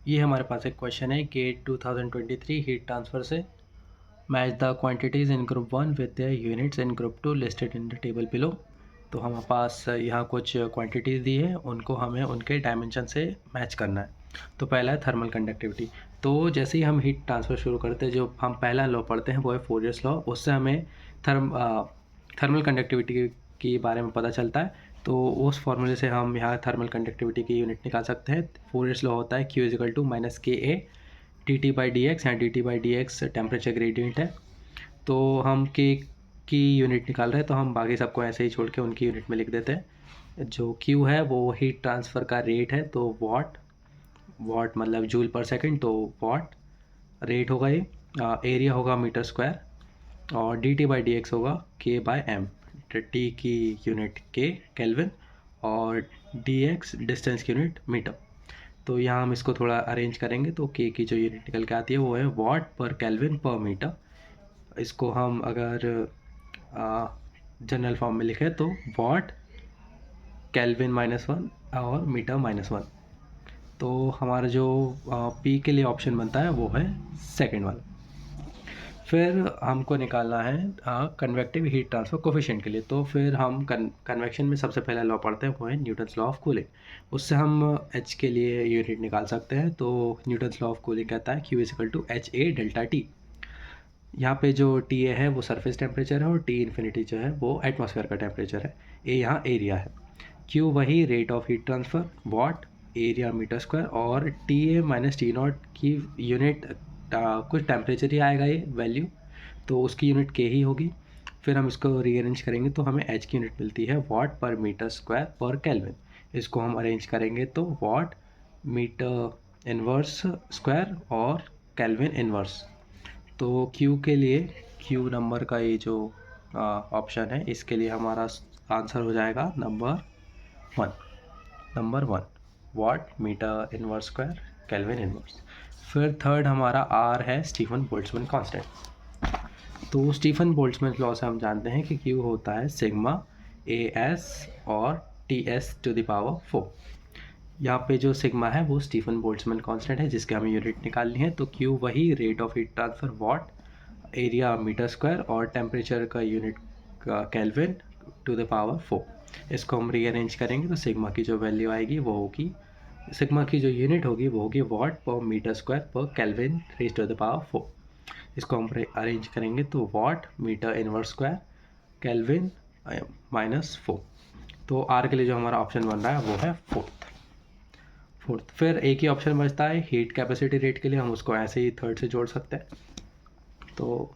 ये हमारे पास एक क्वेश्चन है कि 2023 हीट ट्रांसफ़र से match the quantities in group one with the units in group two listed in the table below. तो हमारे पास यहाँ कुछ क्वांटिटीज़ दी है, उनको हमें उनके डायमेंशन से मैच करना है। तो पहला है थर्मल कंडक्टिविटी। तो जैसे ही हम हीट ट्रांसफ़र शुरू करते हैं, जो हम पहला लॉ पढ़ते हैं वो है फोरियर्स लॉ। उससे हमें थर्मल कंडक्टिविटी के बारे में पता चलता है। तो उस फॉर्मूले से हम यहाँ थर्मल कंडक्टिविटी की यूनिट निकाल सकते हैं। फोरियर्स लॉ होता है Q is equal to minus K A dt/dx। यहाँ dt/dx टेम्परेचर ग्रेडियंट है। तो हम के की यूनिट निकाल रहे हैं, तो हम बाकी सबको ऐसे ही छोड़ के उनकी यूनिट में लिख देते हैं। जो Q है वो हीट ट्रांसफ़र का रेट है, तो वाट मतलब जूल पर सेकंड, तो वाट रेट होगा ये। एरिया होगा मीटर स्क्वायर और dt/dx होगा K/m। टी की यूनिट के केल्विन और dx डिस्टेंस की यूनिट मीटर। तो यहाँ हम इसको थोड़ा अरेंज करेंगे तो के की जो यूनिट निकल के आती है वो है वाट पर केल्विन पर मीटर। इसको हम अगर जनरल फॉर्म में लिखें तो वाट केल्विन -1 और मीटर -1। तो हमारा जो पी के लिए ऑप्शन बनता है वो है सेकंड वाला। फिर हमको निकालना है कन्वेक्टिव हीट ट्रांसफ़र कोफिशिएंट के लिए। तो फिर हम कन्वेक्शन में सबसे पहला लॉ पढ़ते हैं, वो है न्यूटन्स लॉ ऑफ कूलिंग। उससे हम एच के लिए यूनिट निकाल सकते हैं। तो न्यूटन्स लॉ ऑफ कूलिंग कहता है Q is equal to HA delta T। यहाँ पे जो टी ए है वो सरफेस टेम्परेचर है और टी इन्फिनिटी जो है वो एटमॉस्फेयर का टेम्परेचर है। ए यहाँ एरिया है। Q वही rate of heat transfer watt area metre square और T A minus T naught की यूनिट कुछ टेम्परेचर ही आएगा ये वैल्यू, तो उसकी यूनिट के ही होगी। फिर हम इसको रीअरेंज करेंगे तो हमें एच की यूनिट मिलती है वाट per metre square per kelvin. इसको हम अरेंज करेंगे तो वाट मीटर इन्वर्स स्क्वायर और केल्विन इन्वर्स। तो Q के लिए Q नंबर का ये जो ऑप्शन है, इसके लिए हमारा आंसर हो जाएगा number one watt metre inverse square kelvin inverse. फिर थर्ड हमारा R है स्टीफन बोल्ट्जमैन कांस्टेंट। तो स्टीफन बोल्ट्जमैन लॉ से हम जानते हैं कि Q होता है सिग्मा AS और TS टू द पावर 4। यहाँ पे जो सिग्मा है वो स्टीफन बोल्ट्जमैन कांस्टेंट है जिसके हमें यूनिट निकालनी है। तो Q वही rate of heat transfer watt area metre square और टेम्परेचर का यूनिट का केल्विन टू द पावर 4। इसको हम रीअरेंज करेंगे तो सिग्मा की जो वैल्यू आएगी वो होगी, सिग्मा की जो यूनिट होगी वो होगी watt per metre square per kelvin raise to the power 4। इसको हम अरेंज करेंगे तो watt metre inverse square kelvin -4। तो आर के लिए जो हमारा ऑप्शन बन रहा है वो है फोर्थ। फिर एक ही ऑप्शन बचता है हीट कैपेसिटी रेट के लिए, हम उसको ऐसे ही थर्ड से जोड़ सकते हैं। तो